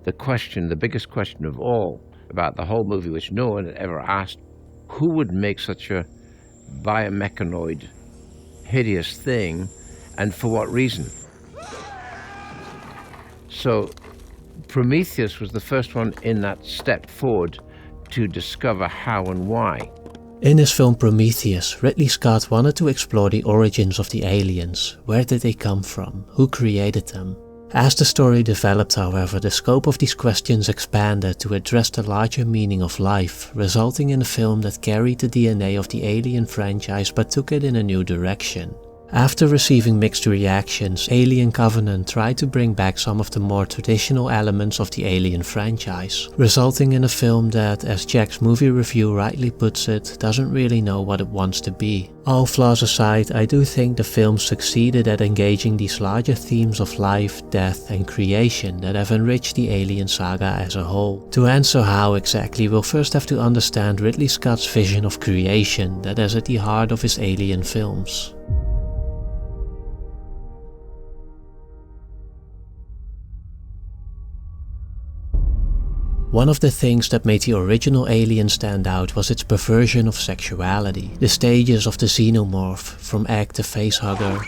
the biggest question of all about the whole movie, which no one had ever asked, who would make such a biomechanoid, hideous thing, and for what reason? So Prometheus was the first one in that step forward to discover how and why. In his film Prometheus, Ridley Scott wanted to explore the origins of the aliens. Where did they come from? Who created them? As the story developed, however, the scope of these questions expanded to address the larger meaning of life, resulting in a film that carried the DNA of the Alien franchise but took it in a new direction. After receiving mixed reactions, Alien Covenant tried to bring back some of the more traditional elements of the Alien franchise, resulting in a film that, as Jack's movie review rightly puts it, doesn't really know what it wants to be. All flaws aside, I do think the film succeeded at engaging these larger themes of life, death and creation that have enriched the Alien saga as a whole. To answer how exactly, we'll first have to understand Ridley Scott's vision of creation that is at the heart of his Alien films. One of the things that made the original Alien stand out was its perversion of sexuality. The stages of the xenomorph, from egg to facehugger,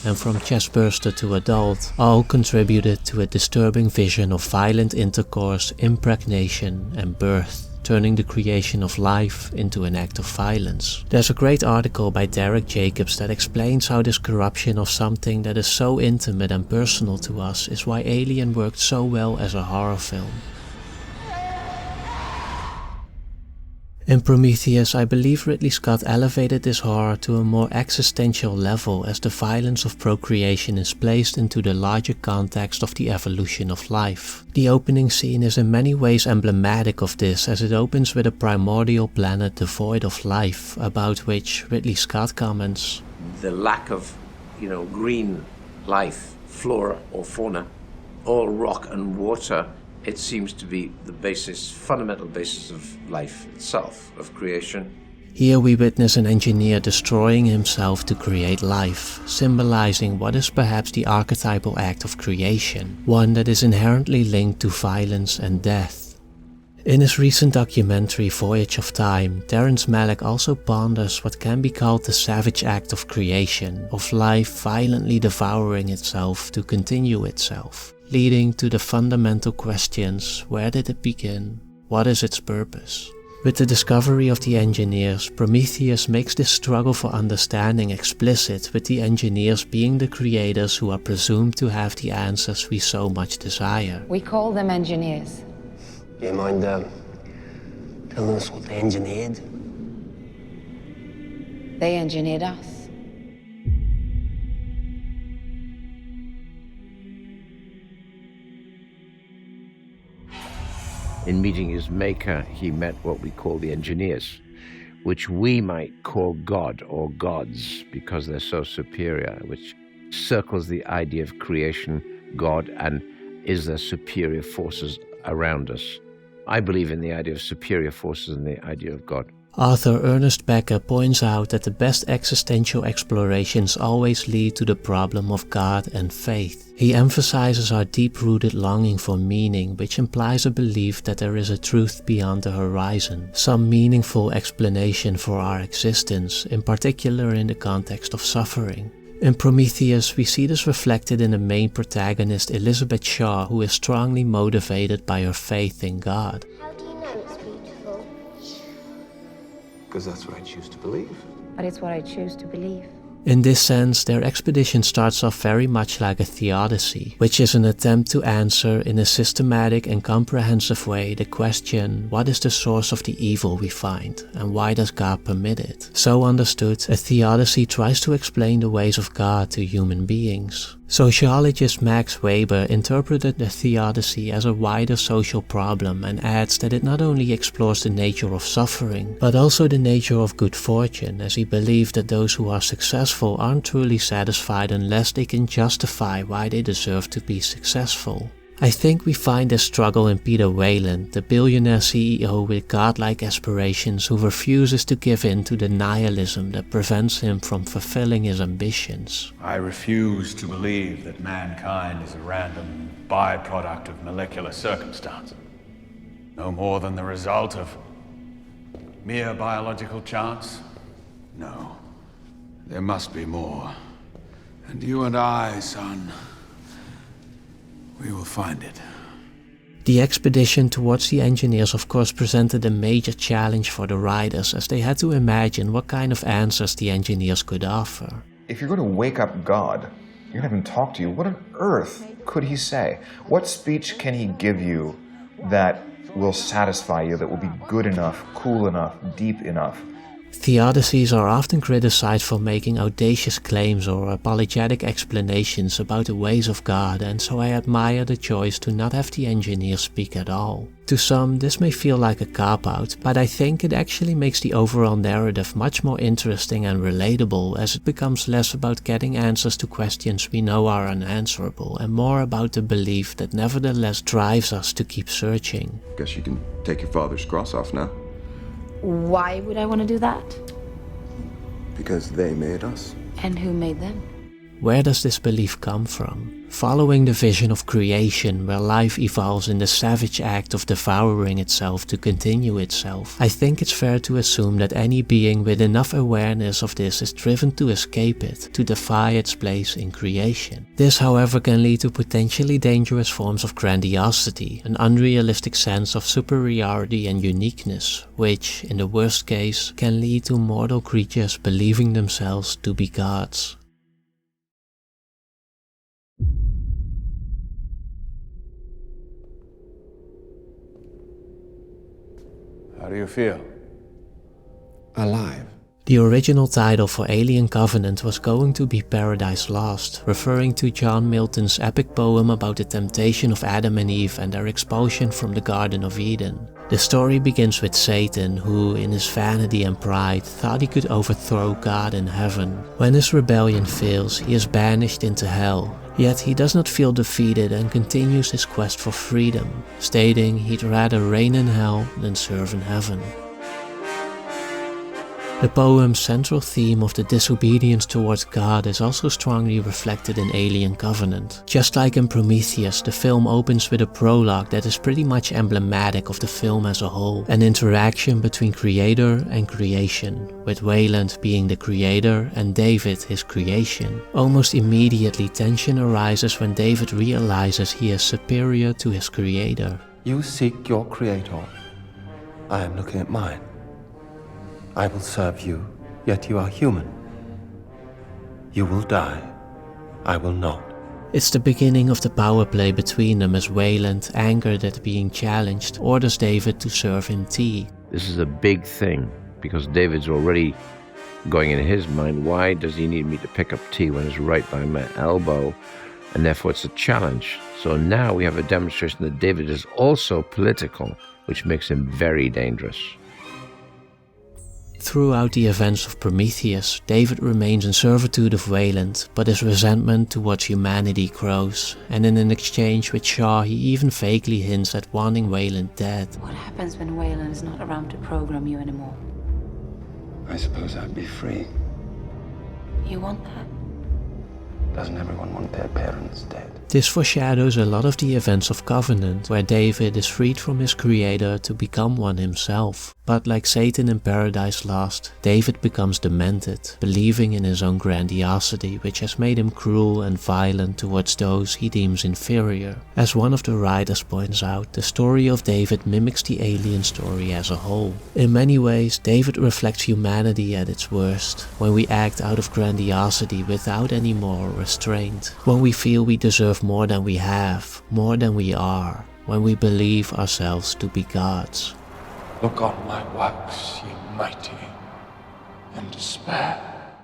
and from chestburster to adult, all contributed to a disturbing vision of violent intercourse, impregnation and birth, turning the creation of life into an act of violence. There's a great article by Derek Jacobs that explains how this corruption of something that is so intimate and personal to us is why Alien worked so well as a horror film. In Prometheus, I believe Ridley Scott elevated this horror to a more existential level as the violence of procreation is placed into the larger context of the evolution of life. The opening scene is in many ways emblematic of this, as it opens with a primordial planet devoid of life, about which Ridley Scott comments, "The lack of, green life, flora or fauna, all rock and water, it seems to be the fundamental basis of life itself, of creation." Here we witness an engineer destroying himself to create life, symbolizing what is perhaps the archetypal act of creation, one that is inherently linked to violence and death. In his recent documentary Voyage of Time, Terrence Malick also ponders what can be called the savage act of creation, of life violently devouring itself to continue itself, leading to the fundamental questions: where did it begin? What is its purpose? With the discovery of the engineers, Prometheus makes this struggle for understanding explicit, with the engineers being the creators who are presumed to have the answers we so much desire. We call them engineers. Do you mind telling us what they engineered? They engineered us. In meeting his maker, he met what we call the engineers, which we might call God or gods because they're so superior, which circles the idea of creation, God, and is there superior forces around us. I believe in the idea of superior forces and the idea of God. Author Ernest Becker points out that the best existential explorations always lead to the problem of God and faith. He emphasizes our deep-rooted longing for meaning, which implies a belief that there is a truth beyond the horizon, some meaningful explanation for our existence, in particular in the context of suffering. In Prometheus, we see this reflected in the main protagonist Elizabeth Shaw, who is strongly motivated by her faith in God. How do you know it's beautiful? Because that's what I choose to believe. But it's what I choose to believe. In this sense, their expedition starts off very much like a theodicy, which is an attempt to answer in a systematic and comprehensive way the question, what is the source of the evil we find, and why does God permit it? So understood, a theodicy tries to explain the ways of God to human beings. Sociologist Max Weber interpreted the theodicy as a wider social problem and adds that it not only explores the nature of suffering, but also the nature of good fortune, as he believed that those who are successful aren't truly satisfied unless they can justify why they deserve to be successful. I think we find this struggle in Peter Weyland, the billionaire CEO with godlike aspirations who refuses to give in to the nihilism that prevents him from fulfilling his ambitions. I refuse to believe that mankind is a random byproduct of molecular circumstance. No more than the result of mere biological chance? No. There must be more. And you and I, son, we will find it. The expedition towards the engineers of course presented a major challenge for the writers, as they had to imagine what kind of answers the engineers could offer. If you're going to wake up God, you're going to have him talk to you. What on earth could he say? What speech can he give you that will satisfy you, that will be good enough, cool enough, deep enough? Theodicies are often criticized for making audacious claims or apologetic explanations about the ways of God, and so I admire the choice to not have the engineers speak at all. To some, this may feel like a cop-out, but I think it actually makes the overall narrative much more interesting and relatable, as it becomes less about getting answers to questions we know are unanswerable, and more about the belief that nevertheless drives us to keep searching. Guess you can take your father's cross off now. Why would I want to do that? Because they made us. And who made them? Where does this belief come from? Following the vision of creation, where life evolves in the savage act of devouring itself to continue itself, I think it's fair to assume that any being with enough awareness of this is driven to escape it, to defy its place in creation. This, however, can lead to potentially dangerous forms of grandiosity, an unrealistic sense of superiority and uniqueness, which, in the worst case, can lead to mortal creatures believing themselves to be gods. How do you feel? Alive. The original title for Alien Covenant was going to be Paradise Lost, referring to John Milton's epic poem about the temptation of Adam and Eve and their expulsion from the Garden of Eden. The story begins with Satan, who, in his vanity and pride, thought he could overthrow God in heaven. When his rebellion fails, he is banished into hell. Yet he does not feel defeated and continues his quest for freedom, stating he'd rather reign in hell than serve in heaven. The poem's central theme of the disobedience towards God is also strongly reflected in Alien Covenant. Just like in Prometheus, the film opens with a prologue that is pretty much emblematic of the film as a whole, an interaction between creator and creation, with Weyland being the creator and David his creation. Almost immediately tension arises when David realizes he is superior to his creator. You seek your creator. I am looking at mine. I will serve you, yet you are human. You will die. I will not. It's the beginning of the power play between them, as Weyland, angered at being challenged, orders David to serve him tea. This is a big thing, because David's already going in his mind, why does he need me to pick up tea when it's right by my elbow? And therefore it's a challenge. So now we have a demonstration that David is also political, which makes him very dangerous. Throughout the events of Prometheus, David remains in servitude of Weyland, but his resentment towards humanity grows, and in an exchange with Shaw he even vaguely hints at wanting Weyland dead. What happens when Weyland is not around to program you anymore? I suppose I'd be free. You want that? Doesn't everyone want their parents dead? This foreshadows a lot of the events of Covenant, where David is freed from his creator to become one himself. But like Satan in Paradise Lost, David becomes demented, believing in his own grandiosity, which has made him cruel and violent towards those he deems inferior. As one of the writers points out, the story of David mimics the Alien story as a whole. In many ways, David reflects humanity at its worst, when we act out of grandiosity without any moral restraint, when we feel we deserve more than we have, more than we are, when we believe ourselves to be gods. Look on my works, ye mighty, and despair.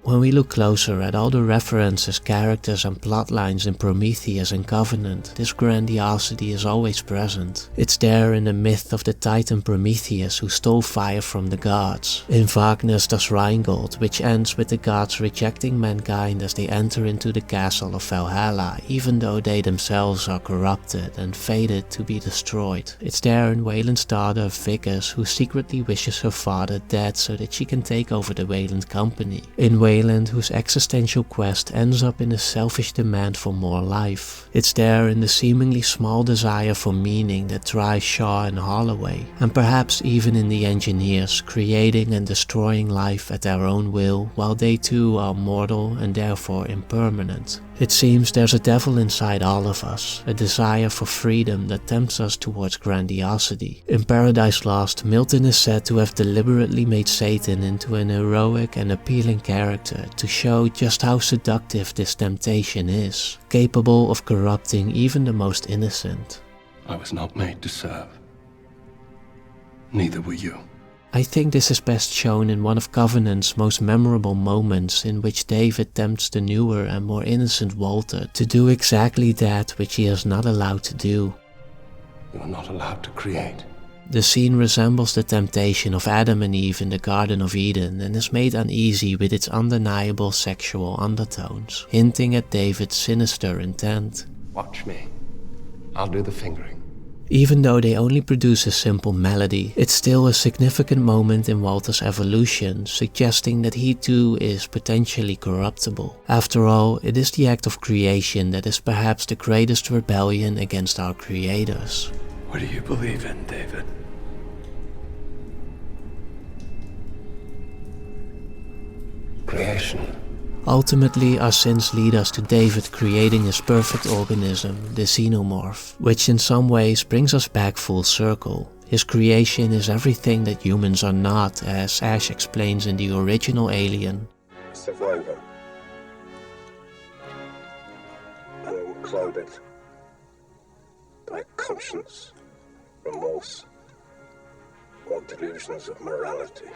When we look closer at all the references, characters and plotlines in Prometheus and Covenant, this grandiosity is always present. It's there in the myth of the Titan Prometheus who stole fire from the gods, in Wagner's Das Rheingold, which ends with the gods rejecting mankind as they enter into the castle of Valhalla, even though they themselves are corrupted and fated to be destroyed. It's there in Wayland's daughter Vocis, who secretly wishes her father dead so that she can take over the Wayland company. In Wayland, whose existential quest ends up in a selfish demand for more life. It's there in the seemingly small desire for meaning that drives Shaw and Holloway, and perhaps even in the engineers, creating and destroying life at their own will, while they too are mortal and therefore impermanent. It seems there's a devil inside all of us, a desire for freedom that tempts us towards grandiosity. In Paradise Lost, Milton is said to have deliberately made Satan into an heroic and appealing character to show just how seductive this temptation is, capable of corrupting even the most innocent. I was not made to serve. Neither were you. I think this is best shown in one of Covenant's most memorable moments, in which David tempts the newer and more innocent Walter to do exactly that which he is not allowed to do. You are not allowed to create. The scene resembles the temptation of Adam and Eve in the Garden of Eden and is made uneasy with its undeniable sexual undertones, hinting at David's sinister intent. Watch me. I'll do the fingering. Even though they only produce a simple melody, it's still a significant moment in Walter's evolution, suggesting that he too is potentially corruptible. After all, it is the act of creation that is perhaps the greatest rebellion against our creators. What do you believe in, David? Creation. Ultimately, our sins lead us to David creating his perfect organism, the xenomorph, which in some ways brings us back full circle. His creation is everything that humans are not, as Ash explains in the original Alien. Survivor. Unclouded by conscience, remorse, or delusions of morality.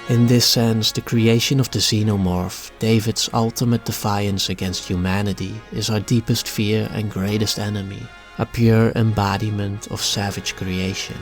In this sense, the creation of the xenomorph, David's ultimate defiance against humanity, is our deepest fear and greatest enemy, a pure embodiment of savage creation.